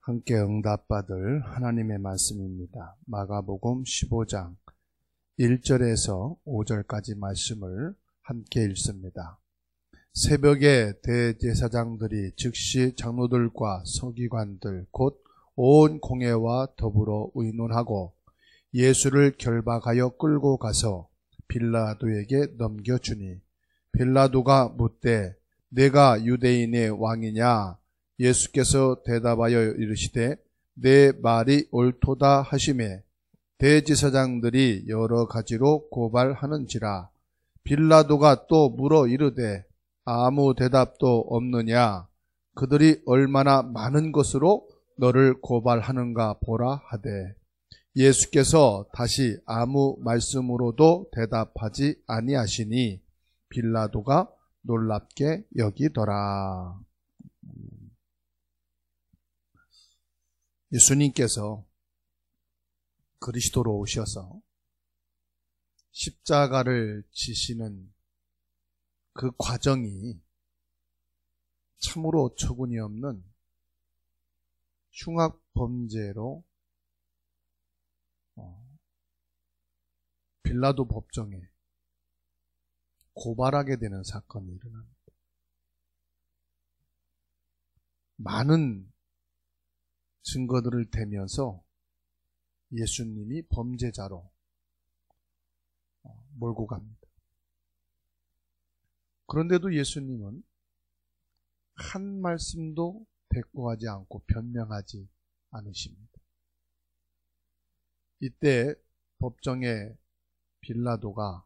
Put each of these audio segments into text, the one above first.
함께 응답받을 하나님의 말씀입니다. 마가복음 15장 1절에서 5절까지 말씀을 함께 읽습니다. 새벽에 대제사장들이 즉시 장로들과 서기관들 곧 온 공회와 더불어 의논하고 예수를 결박하여 끌고 가서 빌라도에게 넘겨주니 빌라도가 묻되 내가 유대인의 왕이냐? 예수께서 대답하여 이르시되 내 말이 옳도다 하시매 대제사장들이 여러 가지로 고발하는지라. 빌라도가 또 물어 이르되 아무 대답도 없느냐? 그들이 얼마나 많은 것으로 너를 고발하는가 보라 하되 예수께서 다시 아무 말씀으로도 대답하지 아니하시니 빌라도가 놀랍게 여기더라. 예수님께서 그리스도로 오셔서 십자가를 지시는 그 과정이 참으로 처구니 없는 흉악범죄로 빌라도 법정에 고발하게 되는 사건이 일어납니다. 많은 증거들을 대면서 예수님이 범죄자로 몰고 갑니다. 그런데도 예수님은 한 말씀도 대꾸하지 않고 변명하지 않으십니다. 이때 법정의 빌라도가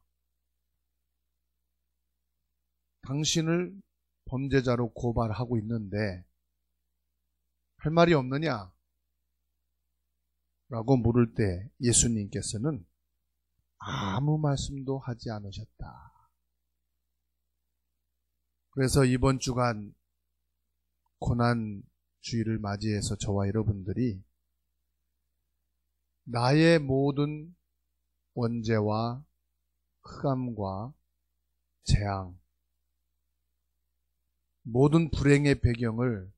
당신을 범죄자로 고발하고 있는데 할 말이 없느냐? 라고 물을 때 예수님께서는 아무 말씀도 하지 않으셨다. 그래서 이번 주간 고난주일을 맞이해서 저와 여러분들이 나의 모든 원죄와 흑암과 재앙, 모든 불행의 배경을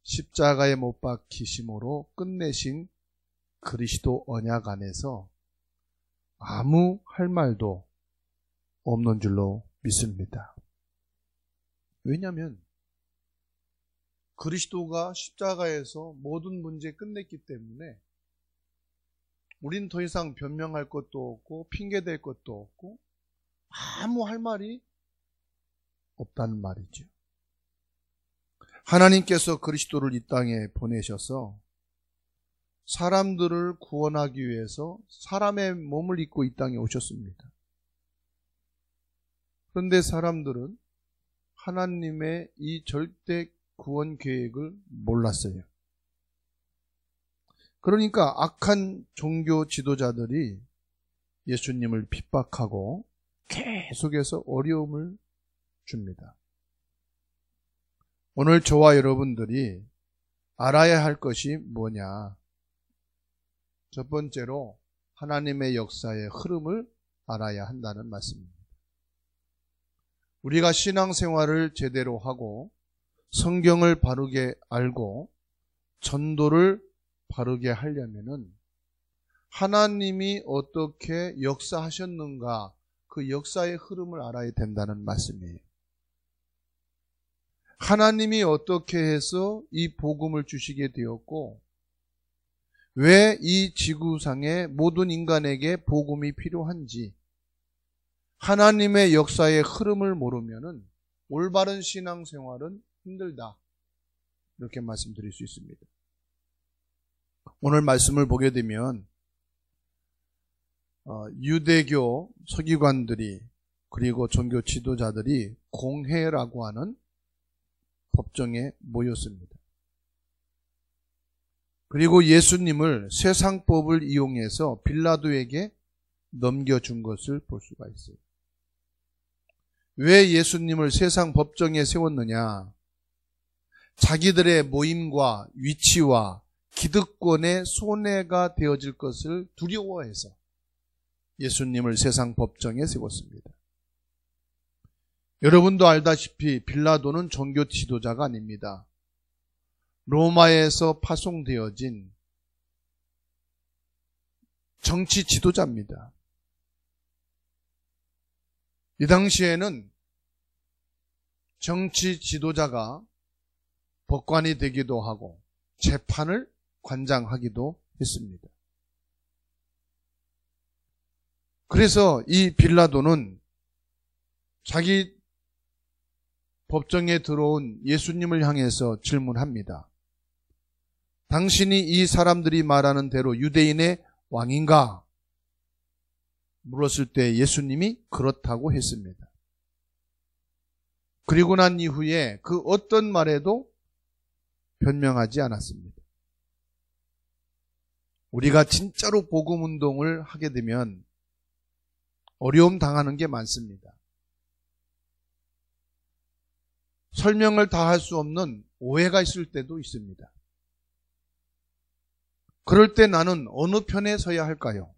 십자가에 못 박히심으로 끝내신 그리스도 언약 안에서 아무 할 말도 없는 줄로 믿습니다. 왜냐하면 그리스도가 십자가에서 모든 문제 끝냈기 때문에 우린 더 이상 변명할 것도 없고 핑계댈 것도 없고 아무 할 말이 없다는 말이죠. 하나님께서 그리스도를 이 땅에 보내셔서 사람들을 구원하기 위해서 사람의 몸을 입고 이 땅에 오셨습니다. 그런데 사람들은 하나님의 이 절대 구원 계획을 몰랐어요. 그러니까 악한 종교 지도자들이 예수님을 핍박하고 계속해서 어려움을 줍니다. 오늘 저와 여러분들이 알아야 할 것이 뭐냐? 첫 번째로 하나님의 역사의 흐름을 알아야 한다는 말씀입니다. 우리가 신앙생활을 제대로 하고 성경을 바르게 알고 전도를 바르게 하려면은 하나님이 어떻게 역사하셨는가 그 역사의 흐름을 알아야 된다는 말씀이에요. 하나님이 어떻게 해서 이 복음을 주시게 되었고 왜 이 지구상의 모든 인간에게 복음이 필요한지 하나님의 역사의 흐름을 모르면은 올바른 신앙생활은 힘들다. 이렇게 말씀드릴 수 있습니다. 오늘 말씀을 보게 되면 유대교 서기관들이 그리고 종교 지도자들이 공회라고 하는 법정에 모였습니다. 그리고 예수님을 세상법을 이용해서 빌라도에게 넘겨준 것을 볼 수가 있어요. 왜 예수님을 세상 법정에 세웠느냐? 자기들의 모임과 위치와 기득권의 손해가 되어질 것을 두려워해서 예수님을 세상 법정에 세웠습니다. 여러분도 알다시피 빌라도는 종교 지도자가 아닙니다. 로마에서 파송되어진 정치 지도자입니다. 이 당시에는 정치 지도자가 법관이 되기도 하고 재판을 관장하기도 했습니다. 그래서 이 빌라도는 자기 법정에 들어온 예수님을 향해서 질문합니다. 당신이 이 사람들이 말하는 대로 유대인의 왕인가? 물었을 때 예수님이 그렇다고 했습니다. 그리고 난 이후에 그 어떤 말에도 변명하지 않았습니다. 우리가 진짜로 복음운동을 하게 되면 어려움 당하는 게 많습니다. 설명을 다 할 수 없는 오해가 있을 때도 있습니다. 그럴 때 나는 어느 편에 서야 할까요?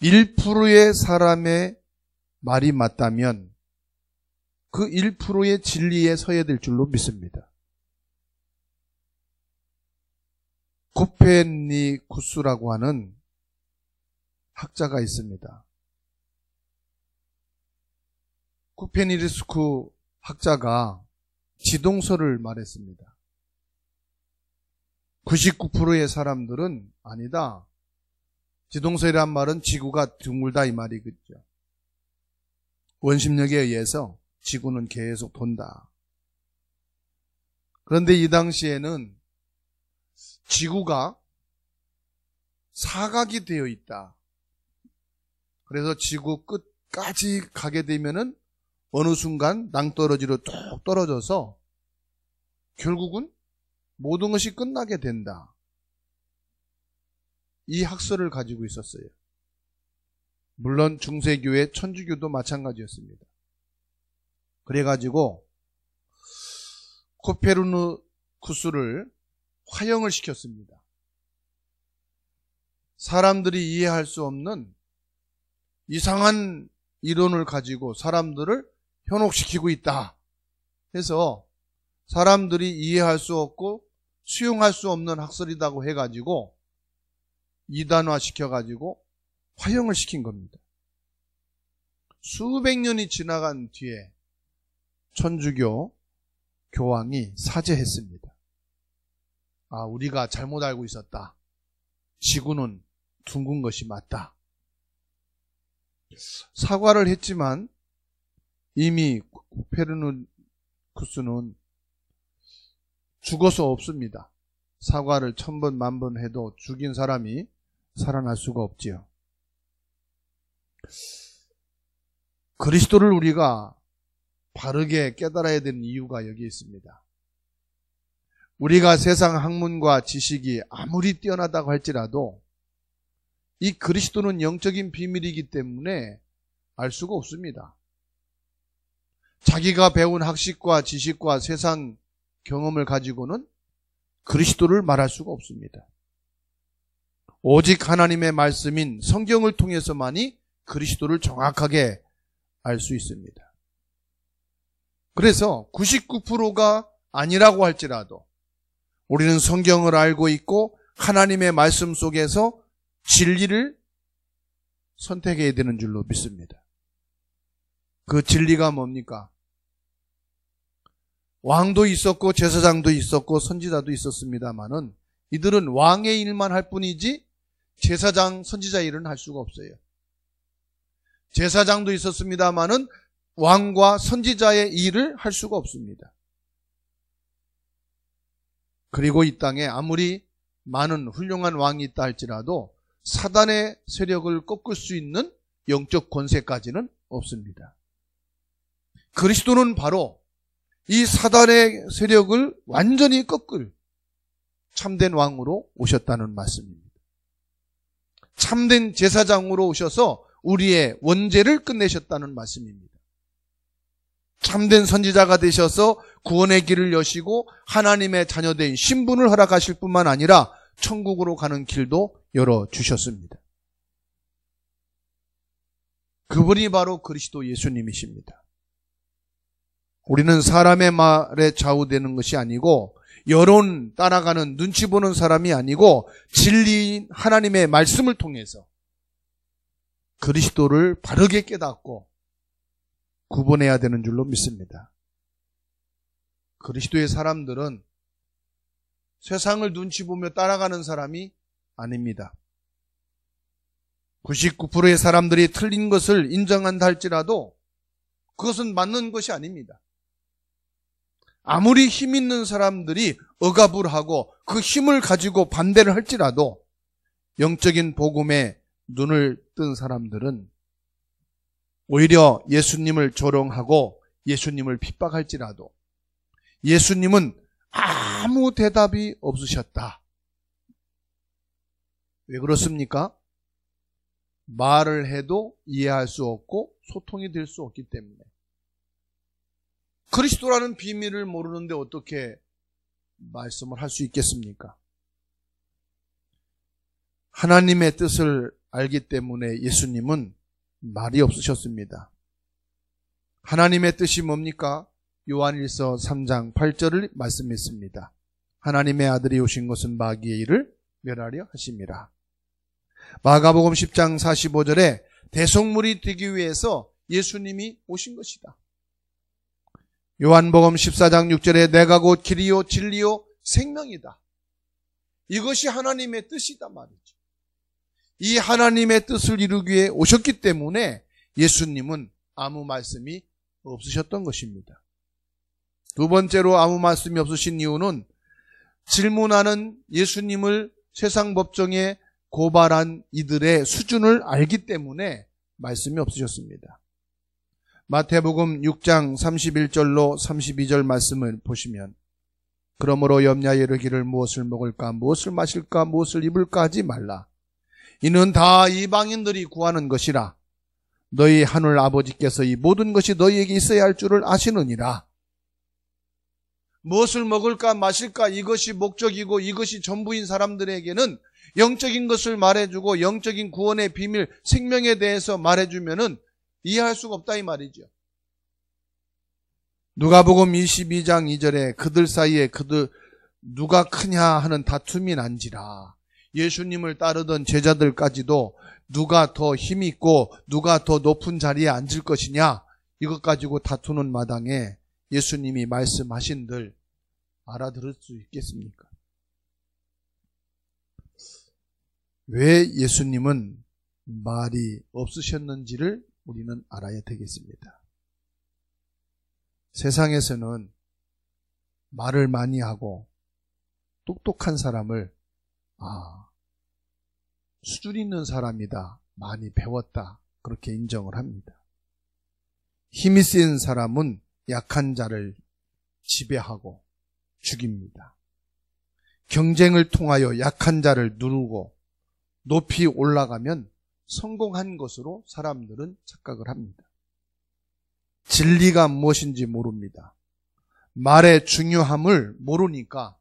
1%의 사람의 말이 맞다면 그 1%의 진리에 서야 될 줄로 믿습니다. 코페르니쿠스라고 하는 학자가 있습니다. 코페르니쿠스 학자가 지동설을 말했습니다. 99%의 사람들은 아니다. 지동설이란 말은 지구가 둥글다 이 말이겠죠. 원심력에 의해서 지구는 계속 돈다. 그런데 이 당시에는 지구가 사각이 되어 있다. 그래서 지구 끝까지 가게 되면은 어느 순간 낭떠러지로 뚝 떨어져서 결국은 모든 것이 끝나게 된다. 이 학설을 가지고 있었어요. 물론 중세교회 천주교도 마찬가지였습니다. 그래가지고 코페르니쿠스를 화형을 시켰습니다. 사람들이 이해할 수 없는 이상한 이론을 가지고 사람들을 현혹시키고 있다 해서 사람들이 이해할 수 없고 수용할 수 없는 학설이라고 해가지고 이단화 시켜가지고 화형을 시킨 겁니다. 수백 년이 지나간 뒤에 천주교 교황이 사죄했습니다. 아, 우리가 잘못 알고 있었다. 지구는 둥근 것이 맞다. 사과를 했지만 이미 코페르니쿠스는 죽어서 없습니다. 사과를 1000번 만번 해도 죽인 사람이 살아날 수가 없지요. 그리스도를 우리가 바르게 깨달아야 되는 이유가 여기 있습니다. 우리가 세상 학문과 지식이 아무리 뛰어나다고 할지라도 이 그리스도는 영적인 비밀이기 때문에 알 수가 없습니다. 자기가 배운 학식과 지식과 세상 경험을 가지고는 그리스도를 말할 수가 없습니다. 오직 하나님의 말씀인 성경을 통해서만이 그리스도를 정확하게 알 수 있습니다. 그래서 99%가 아니라고 할지라도 우리는 성경을 알고 있고 하나님의 말씀 속에서 진리를 선택해야 되는 줄로 믿습니다. 그 진리가 뭡니까? 왕도 있었고 제사장도 있었고 선지자도 있었습니다마는 이들은 왕의 일만 할 뿐이지 제사장, 선지자 일은 할 수가 없어요. 제사장도 있었습니다마는 왕과 선지자의 일을 할 수가 없습니다. 그리고 이 땅에 아무리 많은 훌륭한 왕이 있다 할지라도 사단의 세력을 꺾을 수 있는 영적 권세까지는 없습니다. 그리스도는 바로 이 사단의 세력을 완전히 꺾을 참된 왕으로 오셨다는 말씀입니다. 참된 제사장으로 오셔서 우리의 원죄를 끝내셨다는 말씀입니다. 참된 선지자가 되셔서 구원의 길을 여시고 하나님의 자녀된 신분을 허락하실 뿐만 아니라 천국으로 가는 길도 열어주셨습니다. 그분이 바로 그리스도 예수님이십니다. 우리는 사람의 말에 좌우되는 것이 아니고 여론 따라가는 눈치 보는 사람이 아니고 진리인 하나님의 말씀을 통해서 그리스도를 바르게 깨닫고 구분해야 되는 줄로 믿습니다. 그리스도의 사람들은 세상을 눈치 보며 따라가는 사람이 아닙니다. 99%의 사람들이 틀린 것을 인정한다 할지라도 그것은 맞는 것이 아닙니다. 아무리 힘 있는 사람들이 억압을 그 힘을 가지고 반대를 할지라도 영적인 복음에 눈을 뜬 사람들은 오히려 예수님을 조롱하고 예수님을 핍박할지라도 예수님은 아무 대답이 없으셨다. 왜 그렇습니까? 말을 해도 이해할 수 없고 소통이 될 수 없기 때문에. 그리스도라는 비밀을 모르는데 어떻게 말씀을 할 수 있겠습니까? 하나님의 뜻을 알기 때문에 예수님은 말이 없으셨습니다. 하나님의 뜻이 뭡니까? 요한일서 3장 8절을 말씀했습니다. 하나님의 아들이 오신 것은 마귀의 일을 멸하려 하심이라. 마가복음 10장 45절에 대속물이 되기 위해서 예수님이 오신 것이다. 요한복음 14장 6절에 내가 곧 길이요 진리요 생명이다. 이것이 하나님의 뜻이다 말이죠. 이 하나님의 뜻을 이루기 위해 오셨기 때문에 예수님은 아무 말씀이 없으셨던 것입니다. 두 번째로 아무 말씀이 없으신 이유는 질문하는 예수님을 세상 법정에 고발한 이들의 수준을 알기 때문에 말씀이 없으셨습니다. 마태복음 6장 31절로 32절 말씀을 보시면 그러므로 염려하여 이르기를 무엇을 먹을까 무엇을 마실까 무엇을 입을까 하지 말라. 이는 다 이방인들이 구하는 것이라. 너희 하늘 아버지께서 이 모든 것이 너희에게 있어야 할 줄을 아시느니라. 무엇을 먹을까 마실까 이것이 목적이고 이것이 전부인 사람들에게는 영적인 것을 말해주고 영적인 구원의 비밀, 생명에 대해서 말해주면은 이해할 수가 없다 이 말이죠. 누가복음 22장 2절에 그들 사이에 누가 크냐 하는 다툼이 난지라. 예수님을 따르던 제자들까지도 누가 더 힘이 있고 누가 더 높은 자리에 앉을 것이냐 이것 가지고 다투는 마당에 예수님이 말씀하신들 알아들을 수 있겠습니까? 왜 예수님은 말이 없으셨는지를 우리는 알아야 되겠습니다. 세상에서는 말을 많이 하고 똑똑한 사람을 수준 있는 사람이다, 많이 배웠다 그렇게 인정을 합니다. 힘이 센 사람은 약한 자를 지배하고 죽입니다. 경쟁을 통하여 약한 자를 누르고 높이 올라가면 성공한 것으로 사람들은 착각을 합니다. 진리가 무엇인지 모릅니다. 말의 중요함을 모르니까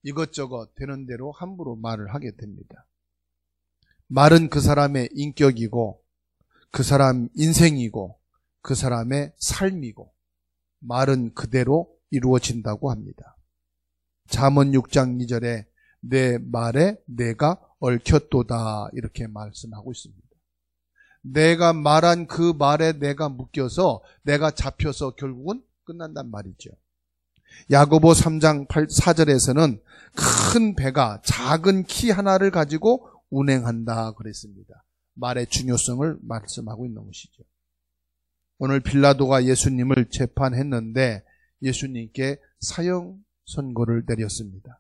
이것저것 되는 대로 함부로 말을 하게 됩니다. 말은 그 사람의 인격이고 그 사람 인생이고 그 사람의 삶이고 말은 그대로 이루어진다고 합니다. 잠언 6장 2절에 내 말에 내가 얽혔도다 이렇게 말씀하고 있습니다. 내가 말한 그 말에 내가 묶여서 내가 잡혀서 결국은 끝난단 말이죠. 야고보 3장 4절에서는 큰 배가 작은 키 하나를 가지고 운행한다 그랬습니다. 말의 중요성을 말씀하고 있는 것이죠. 오늘 빌라도가 예수님을 재판했는데 예수님께 사형 선고를 내렸습니다.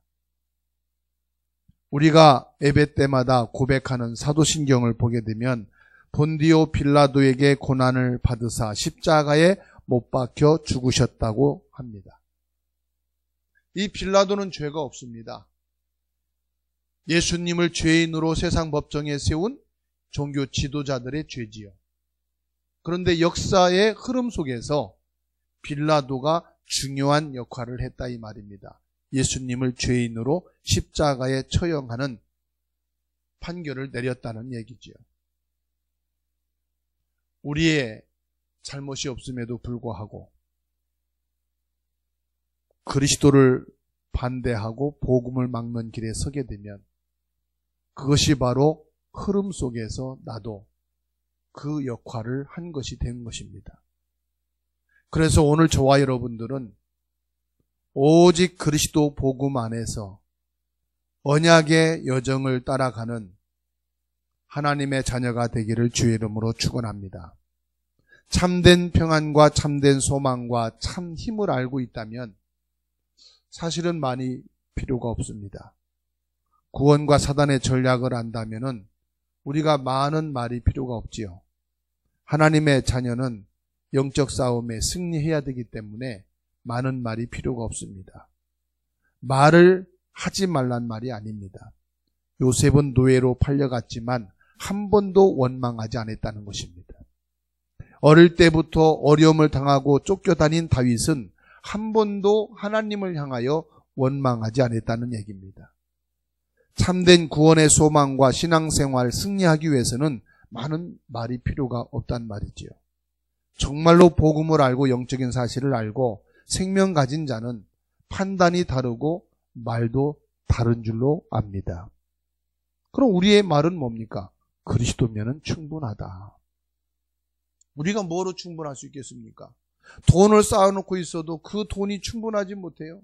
우리가 예배 때마다 고백하는 사도신경을 보게 되면 본디오 빌라도에게 고난을 받으사 십자가에 못 박혀 죽으셨다고 합니다. 이 빌라도는 죄가 없습니다. 예수님을 죄인으로 세상 법정에 세운 종교 지도자들의 죄지요. 그런데 역사의 흐름 속에서 빌라도가 중요한 역할을 했다 이 말입니다. 예수님을 죄인으로 십자가에 처형하는 판결을 내렸다는 얘기지요. 우리의 잘못이 없음에도 불구하고 그리스도를 반대하고 복음을 막는 길에 서게 되면 그것이 바로 흐름 속에서 나도 그 역할을 한 것이 된 것입니다. 그래서 오늘 저와 여러분들은 오직 그리스도 복음 안에서 언약의 여정을 따라가는 하나님의 자녀가 되기를 주의 이름으로 축원합니다. 참된 평안과 참된 소망과 참 힘을 알고 있다면 사실은 많이 필요가 없습니다. 구원과 사단의 전략을 안다면은 우리가 많은 말이 필요가 없지요. 하나님의 자녀는 영적 싸움에 승리해야 되기 때문에 많은 말이 필요가 없습니다. 말을 하지 말란 말이 아닙니다. 요셉은 노예로 팔려갔지만 한 번도 원망하지 않았다는 것입니다. 어릴 때부터 어려움을 당하고 쫓겨다닌 다윗은 한 번도 하나님을 향하여 원망하지 않았다는 얘기입니다. 참된 구원의 소망과 신앙생활 승리하기 위해서는 많은 말이 필요가 없단 말이지요. 정말로 복음을 알고 영적인 사실을 알고 생명 가진 자는 판단이 다르고 말도 다른 줄로 압니다. 그럼 우리의 말은 뭡니까? 그리스도면은 충분하다. 우리가 뭐로 충분할 수 있겠습니까? 돈을 쌓아놓고 있어도 그 돈이 충분하지 못해요.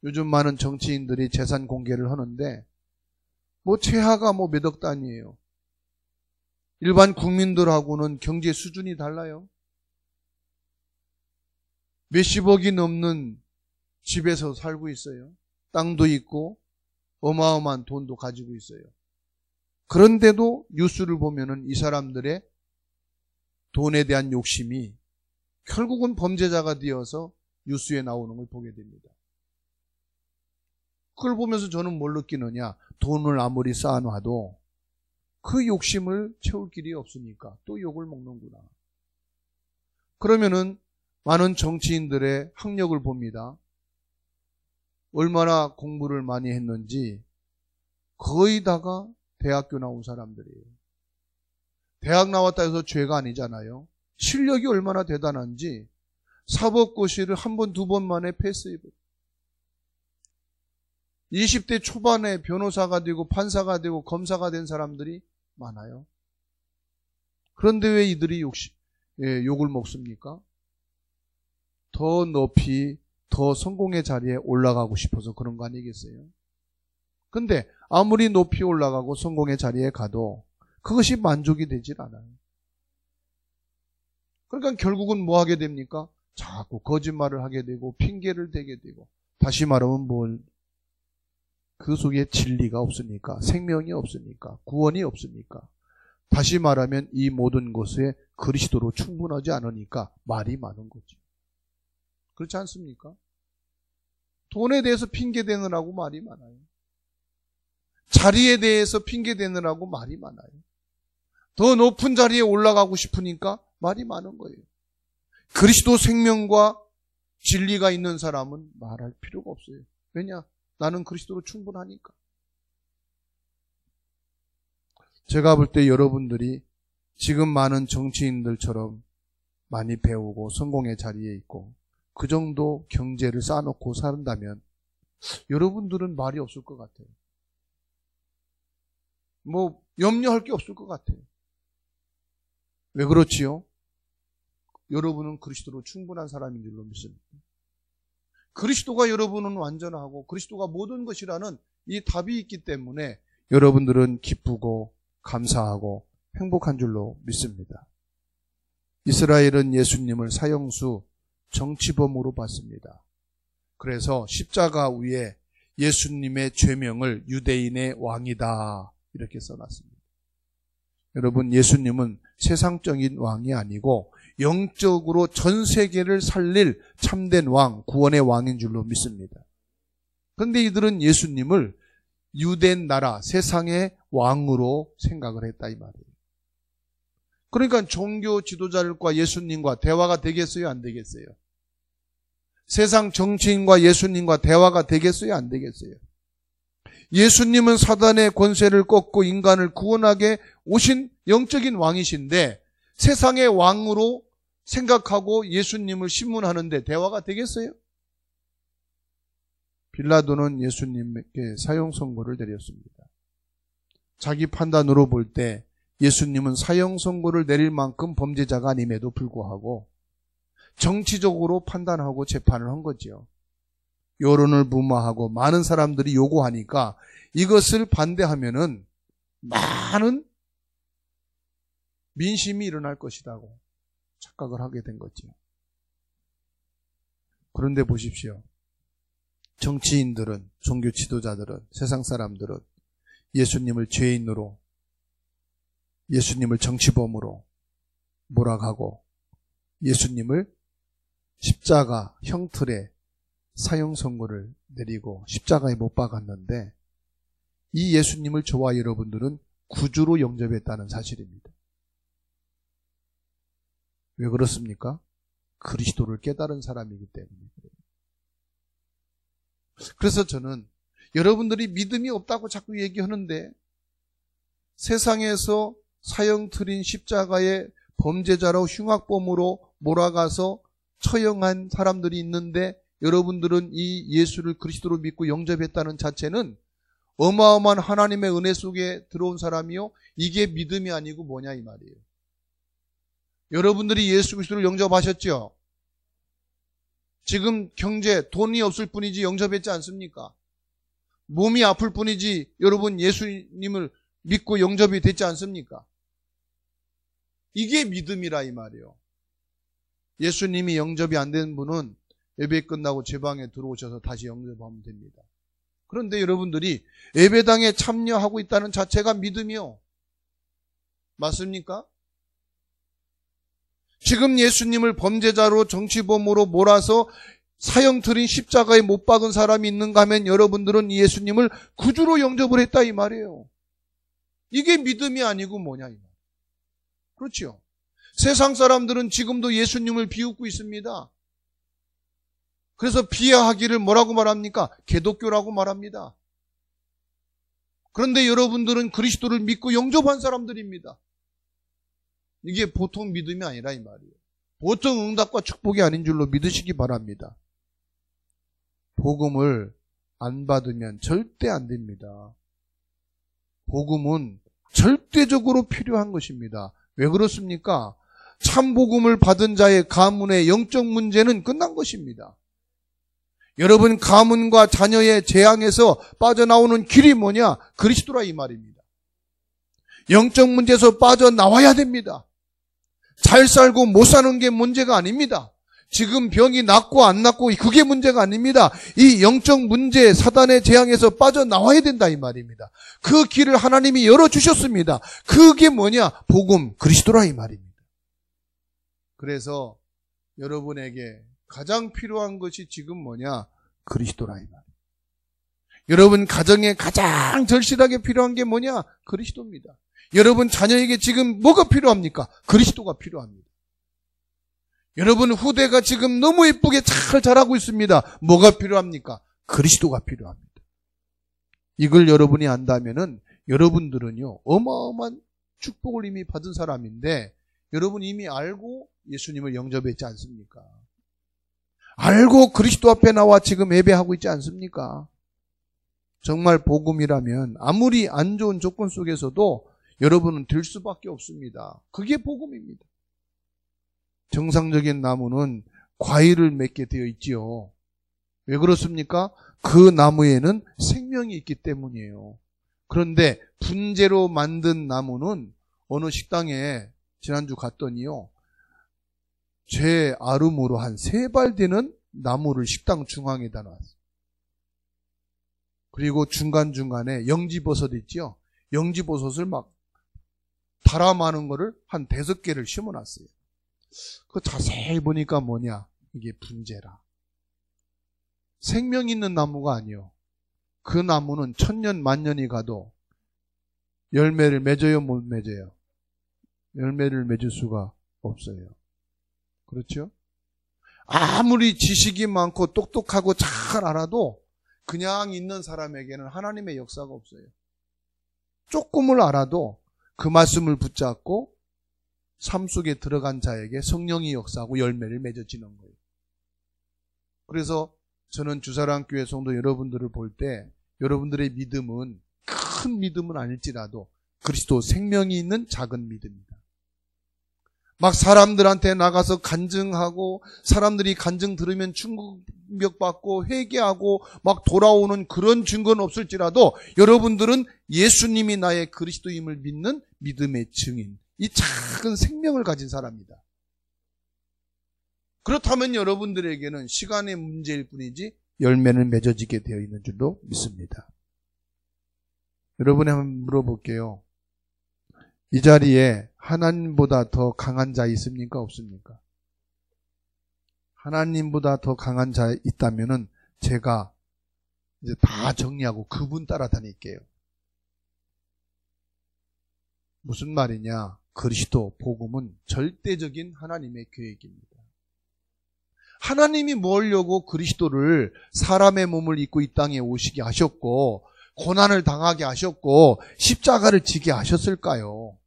요즘 많은 정치인들이 재산 공개를 하는데 최하가 몇억 단위예요. 일반 국민들하고는 경제 수준이 달라요. 몇십억이 넘는 집에서 살고 있어요. 땅도 있고 어마어마한 돈도 가지고 있어요. 그런데도 뉴스를 보면은 이 사람들의 돈에 대한 욕심이 결국은 범죄자가 되어서 뉴스에 나오는 걸 보게 됩니다. 그걸 보면서 저는 뭘 느끼느냐? 돈을 아무리 쌓아놔도 그 욕심을 채울 길이 없으니까 또 욕을 먹는구나. 그러면은 많은 정치인들의 학력을 봅니다. 얼마나 공부를 많이 했는지 거의 다가 대학교 나온 사람들이에요. 대학 나왔다 해서 죄가 아니잖아요. 실력이 얼마나 대단한지 사법고시를 한 번, 두 번 만에 패스해버려요. 20대 초반에 변호사가 되고 판사가 되고 검사가 된 사람들이 많아요. 그런데 왜 이들이 욕을 먹습니까? 더 높이, 더 성공의 자리에 올라가고 싶어서 그런 거 아니겠어요? 근데 아무리 높이 올라가고 성공의 자리에 가도 그것이 만족이 되질 않아요. 그러니까 결국은 뭐 하게 됩니까? 자꾸 거짓말을 하게 되고 핑계를 대게 되고, 다시 말하면 그 속에 진리가 없으니까, 생명이 없으니까, 구원이 없으니까, 다시 말하면 이 모든 것에 그리스도로 충분하지 않으니까 말이 많은 거죠. 그렇지 않습니까? 돈에 대해서 핑계대느라고 말이 많아요. 자리에 대해서 핑계대느라고 말이 많아요. 더 높은 자리에 올라가고 싶으니까 말이 많은 거예요. 그리스도 생명과 진리가 있는 사람은 말할 필요가 없어요. 왜냐? 나는 그리스도로 충분하니까. 제가 볼 때 여러분들이 지금 많은 정치인들처럼 많이 배우고 성공의 자리에 있고 그 정도 경제를 쌓아놓고 산다면 여러분들은 말이 없을 것 같아요. 염려할 게 없을 것 같아요. 왜 그렇지요? 여러분은 그리스도로 충분한 사람인 줄로 믿습니다. 그리스도가 여러분은 완전하고 그리스도가 모든 것이라는 이 답이 있기 때문에 여러분들은 기쁘고 감사하고 행복한 줄로 믿습니다. 이스라엘은 예수님을 사형수 정치범으로 봤습니다. 그래서 십자가 위에 예수님의 죄명을 유대인의 왕이다 이렇게 써놨습니다. 여러분, 예수님은 세상적인 왕이 아니고 영적으로 전 세계를 살릴 참된 왕, 구원의 왕인 줄로 믿습니다. 그런데 이들은 예수님을 유대인 나라, 세상의 왕으로 생각을 했다 이 말이에요. 그러니까 종교 지도자들과 예수님과 대화가 되겠어요, 안 되겠어요? 세상 정치인과 예수님과 대화가 되겠어요, 안 되겠어요? 예수님은 사단의 권세를 꺾고 인간을 구원하게 오신 영적인 왕이신데 세상의 왕으로 생각하고 예수님을 신문하는데 대화가 되겠어요? 빌라도는 예수님께 사형 선고를 내렸습니다. 자기 판단으로 볼 때 예수님은 사형 선고를 내릴 만큼 범죄자가 아님에도 불구하고 정치적으로 판단하고 재판을 한 거지요. 여론을 무마하고 많은 사람들이 요구하니까 이것을 반대하면은 많은 민심이 일어날 것이라고 착각을 하게 된 거지요. 그런데 보십시오. 정치인들은, 종교 지도자들은, 세상 사람들은 예수님을 죄인으로, 예수님을 정치범으로 몰아가고 예수님을 십자가 형틀에 사형 선고를 내리고 십자가에 못 박았는데 이 예수님을 저와 여러분들은 구주로 영접했다는 사실입니다. 왜 그렇습니까? 그리스도를 깨달은 사람이기 때문에 그래요. 그래서 저는 여러분들이 믿음이 없다고 자꾸 얘기하는데 세상에서 사형틀인 십자가에 범죄자로 흉악범으로 몰아가서 처형한 사람들이 있는데 여러분들은 이 예수를 그리스도로 믿고 영접했다는 자체는 어마어마한 하나님의 은혜 속에 들어온 사람이요. 이게 믿음이 아니고 뭐냐 이 말이에요. 여러분들이 예수 그리스도를 영접하셨죠? 지금 경제, 돈이 없을 뿐이지 영접했지 않습니까? 몸이 아플 뿐이지 여러분 예수님을 믿고 영접이 됐지 않습니까? 이게 믿음이라 이 말이에요. 예수님이 영접이 안 된 분은 예배 끝나고 제 방에 들어오셔서 다시 영접하면 됩니다. 그런데 여러분들이 예배당에 참여하고 있다는 자체가 믿음이요. 맞습니까? 지금 예수님을 범죄자로 정치범으로 몰아서 사형틀인 십자가에 못 박은 사람이 있는가 하면 여러분들은 예수님을 구주로 영접을 했다 이 말이에요. 이게 믿음이 아니고 뭐냐 이 말. 그렇죠? 세상 사람들은 지금도 예수님을 비웃고 있습니다. 그래서 비하하기를 뭐라고 말합니까? 개독교라고 말합니다. 그런데 여러분들은 그리스도를 믿고 영접한 사람들입니다. 이게 보통 믿음이 아니라 이 말이에요. 보통 응답과 축복이 아닌 줄로 믿으시기 바랍니다. 복음을 안 받으면 절대 안 됩니다. 복음은 절대적으로 필요한 것입니다. 왜 그렇습니까? 참 복음을 받은 자의 가문의 영적 문제는 끝난 것입니다. 여러분 가문과 자녀의 재앙에서 빠져나오는 길이 뭐냐? 그리스도라 이 말입니다. 영적 문제에서 빠져나와야 됩니다. 잘 살고 못 사는 게 문제가 아닙니다. 지금 병이 낫고 안 낫고 그게 문제가 아닙니다. 이 영적 문제, 사단의 재앙에서 빠져나와야 된다 이 말입니다. 그 길을 하나님이 열어주셨습니다. 그게 뭐냐? 복음, 그리스도라 이 말입니다. 그래서 여러분에게 가장 필요한 것이 지금 뭐냐? 그리스도라 이 말입니다. 여러분 가정에 가장 절실하게 필요한 게 뭐냐? 그리스도입니다. 여러분 자녀에게 지금 뭐가 필요합니까? 그리스도가 필요합니다. 여러분 후대가 지금 너무 예쁘게 잘 자라고 있습니다. 뭐가 필요합니까? 그리스도가 필요합니다. 이걸 여러분이 안다면은 여러분들은요 어마어마한 축복을 이미 받은 사람인데 여러분 이미 알고 예수님을 영접했지 않습니까? 알고 그리스도 앞에 나와 지금 예배하고 있지 않습니까? 정말 복음이라면 아무리 안 좋은 조건 속에서도 여러분은 될 수밖에 없습니다. 그게 복음입니다. 정상적인 나무는 과일을 맺게 되어 있지요. 왜 그렇습니까? 그 나무에는 생명이 있기 때문이에요. 그런데 분재로 만든 나무는 어느 식당에 지난주 갔더니요. 제 아름으로 한 3발 되는 나무를 식당 중앙에다 놨어요. 그리고 중간중간에 영지버섯 있죠? 영지버섯을 막 달아마는 거를 한 5개를 심어놨어요. 그 자세히 보니까 뭐냐? 이게 분재라. 생명 있는 나무가 아니요. 그 나무는 1000년 만년이 가도 열매를 맺어요, 못 맺어요? 열매를 맺을 수가 없어요. 그렇죠? 아무리 지식이 많고 똑똑하고 잘 알아도 그냥 있는 사람에게는 하나님의 역사가 없어요. 조금을 알아도 그 말씀을 붙잡고 삶 속에 들어간 자에게 성령이 역사하고 열매를 맺어지는 거예요. 그래서 저는 주사랑교회 성도 여러분들을 볼 때 여러분들의 믿음은 큰 믿음은 아닐지라도 그리스도 생명이 있는 작은 믿음이다. 막 사람들한테 나가서 간증하고 사람들이 간증 들으면 충격받고 회개하고 막 돌아오는 그런 증거는 없을지라도 여러분들은 예수님이 나의 그리스도임을 믿는 믿음의 증인, 이 작은 생명을 가진 사람이다. 그렇다면 여러분들에게는 시간의 문제일 뿐이지 열매는 맺어지게 되어 있는 줄로 믿습니다. 여러분이 한번 물어볼게요. 이 자리에 하나님보다 더 강한 자 있습니까? 없습니까? 하나님보다 더 강한 자 있다면은 제가 이제 다 정리하고 그분 따라다닐게요. 무슨 말이냐? 그리스도 복음은 절대적인 하나님의 계획입니다. 하나님이 뭐 하려고 그리스도를 사람의 몸을 입고 이 땅에 오시게 하셨고 고난을 당하게 하셨고 십자가를 지게 하셨을까요?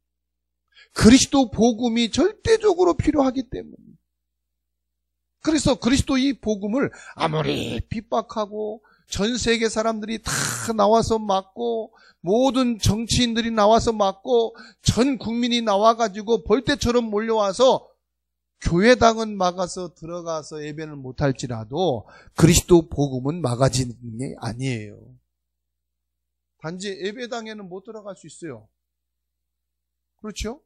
그리스도 복음이 절대적으로 필요하기 때문에. 그래서 그리스도 이 복음을 아무리 핍박하고 전 세계 사람들이 다 나와서 막고 모든 정치인들이 나와서 막고 전 국민이 나와가지고 벌떼처럼 몰려와서 교회당은 막아서 들어가서 예배는 못할지라도 그리스도 복음은 막아지는 게 아니에요. 단지 예배당에는 못 들어갈 수 있어요. 그렇죠?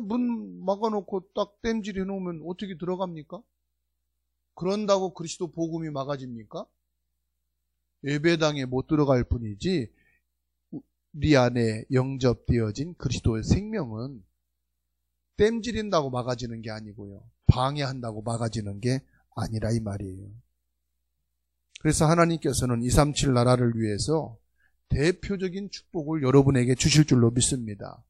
문 막아놓고 딱 땜질 해놓으면 어떻게 들어갑니까? 그런다고 그리스도 복음이 막아집니까? 예배당에 못 들어갈 뿐이지 우리 안에 영접되어진 그리스도의 생명은 땜질인다고 막아지는 게 아니고요. 방해한다고 막아지는 게 아니라 이 말이에요. 그래서 하나님께서는 237 나라를 위해서 대표적인 축복을 여러분에게 주실 줄로 믿습니다.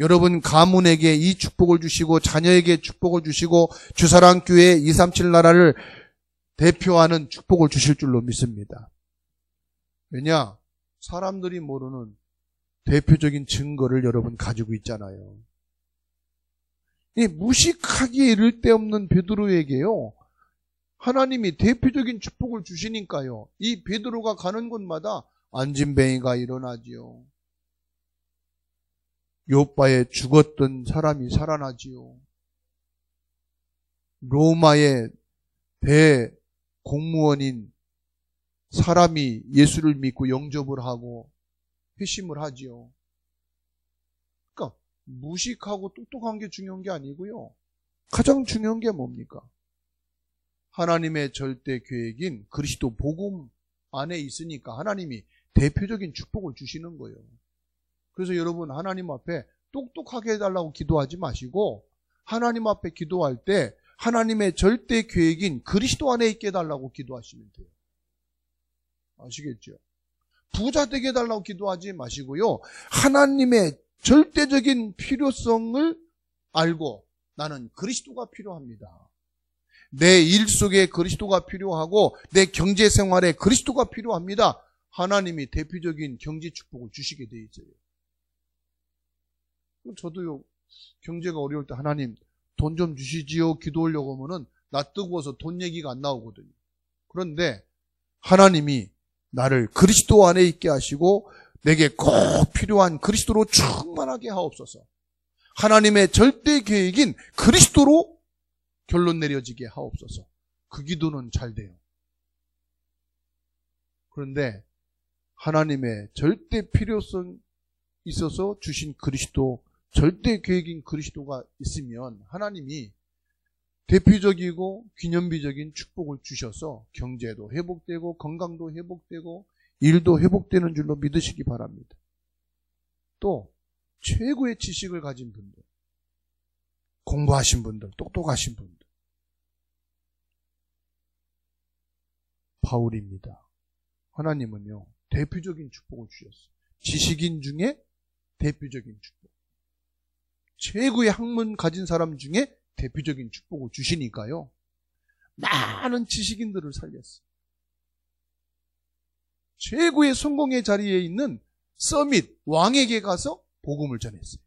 여러분 가문에게 이 축복을 주시고 자녀에게 축복을 주시고 주사랑교회 237 나라를 대표하는 축복을 주실 줄로 믿습니다. 왜냐? 사람들이 모르는 대표적인 증거를 여러분 가지고 있잖아요. 이 무식하기에 이를 데 없는 베드로에게요, 하나님이 대표적인 축복을 주시니까요, 이 베드로가 가는 곳마다 안진뱅이가 일어나지요. 요바에 죽었던 사람이 살아나지요. 로마의 대공무원인 사람이 예수를 믿고 영접을 하고 회심을 하지요. 그러니까 무식하고 똑똑한 게 중요한 게 아니고요. 가장 중요한 게 뭡니까? 하나님의 절대 계획인 그리스도 복음 안에 있으니까 하나님이 대표적인 축복을 주시는 거예요. 그래서 여러분 하나님 앞에 똑똑하게 해달라고 기도하지 마시고 하나님 앞에 기도할 때 하나님의 절대 계획인 그리스도 안에 있게 해달라고 기도하시면 돼요. 아시겠죠? 부자 되게 해달라고 기도하지 마시고요. 하나님의 절대적인 필요성을 알고 나는 그리스도가 필요합니다. 내 일 속에 그리스도가 필요하고 내 경제 생활에 그리스도가 필요합니다. 하나님이 대표적인 경제 축복을 주시게 돼 있어요. 저도요, 경제가 어려울 때 하나님 돈 좀 주시지요 기도하려고 하면은 나 뜨거워서 돈 얘기가 안 나오거든요. 그런데 하나님이 나를 그리스도 안에 있게 하시고 내게 꼭 필요한 그리스도로 충만하게 하옵소서. 하나님의 절대 계획인 그리스도로 결론 내려지게 하옵소서. 그 기도는 잘 돼요. 그런데 하나님의 절대 필요성 있어서 주신 그리스도, 절대 계획인 그리스도가 있으면 하나님이 대표적이고 기념비적인 축복을 주셔서 경제도 회복되고 건강도 회복되고 일도 회복되는 줄로 믿으시기 바랍니다. 또 최고의 지식을 가진 분들, 공부하신 분들, 똑똑하신 분들, 바울입니다. 하나님은요 대표적인 축복을 주셨어요. 지식인 중에 대표적인 축복, 최고의 학문 가진 사람 중에 대표적인 축복을 주시니까요 많은 지식인들을 살렸어요. 최고의 성공의 자리에 있는 서밋 왕에게 가서 복음을 전했어요.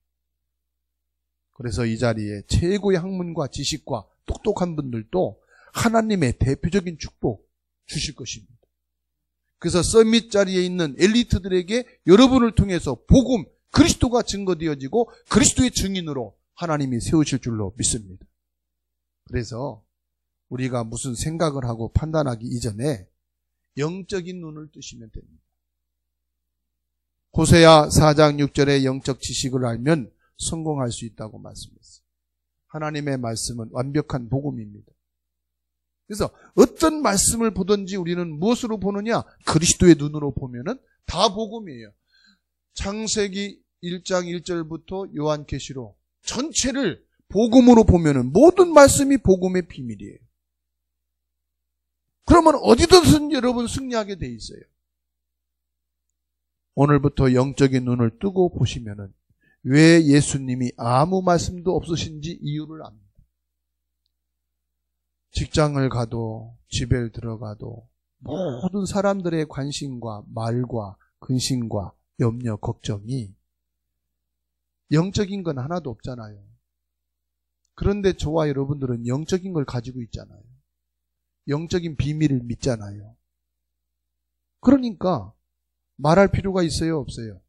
그래서 이 자리에 최고의 학문과 지식과 똑똑한 분들도 하나님의 대표적인 축복, 주실 것입니다. 그래서 서밋 자리에 있는 엘리트들에게 여러분을 통해서 복음, 그리스도가 증거되어지고 그리스도의 증인으로 하나님이 세우실 줄로 믿습니다. 그래서 우리가 무슨 생각을 하고 판단하기 이전에 영적인 눈을 뜨시면 됩니다. 호세아 4장 6절의 영적 지식을 알면 성공할 수 있다고 말씀했어요. 하나님의 말씀은 완벽한 복음입니다. 그래서 어떤 말씀을 보든지 우리는 무엇으로 보느냐? 그리스도의 눈으로 보면은 다 복음이에요. 창세기 1장 1절부터 요한계시록 전체를 복음으로 보면은 모든 말씀이 복음의 비밀이에요. 그러면 어디든지 여러분 승리하게 돼 있어요. 오늘부터 영적인 눈을 뜨고 보시면은 왜 예수님이 아무 말씀도 없으신지 이유를 압니다. 직장을 가도 집에 들어가도 모든 사람들의 관심과 말과 근심과 염려, 걱정이 영적인 건 하나도 없잖아요. 그런데 저와 여러분들은 영적인 걸 가지고 있잖아요. 영적인 비밀을 믿잖아요. 그러니까 말할 필요가 있어요, 없어요?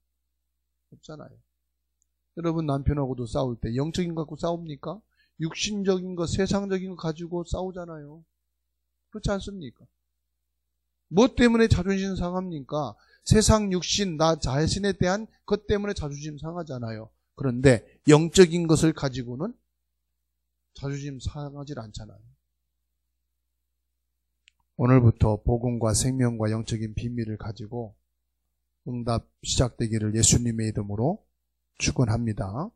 없잖아요. 여러분 남편하고도 싸울 때 영적인 거 갖고 싸웁니까? 육신적인 거, 세상적인 거 가지고 싸우잖아요. 그렇지 않습니까? 뭐 때문에 자존심 상합니까? 세상 육신, 나 자신에 대한 것 때문에 자존심 상하잖아요. 그런데 영적인 것을 가지고는 자존심 상하질 않잖아요. 오늘부터 복음과 생명과 영적인 비밀을 가지고 응답 시작되기를 예수님의 이름으로 축원합니다.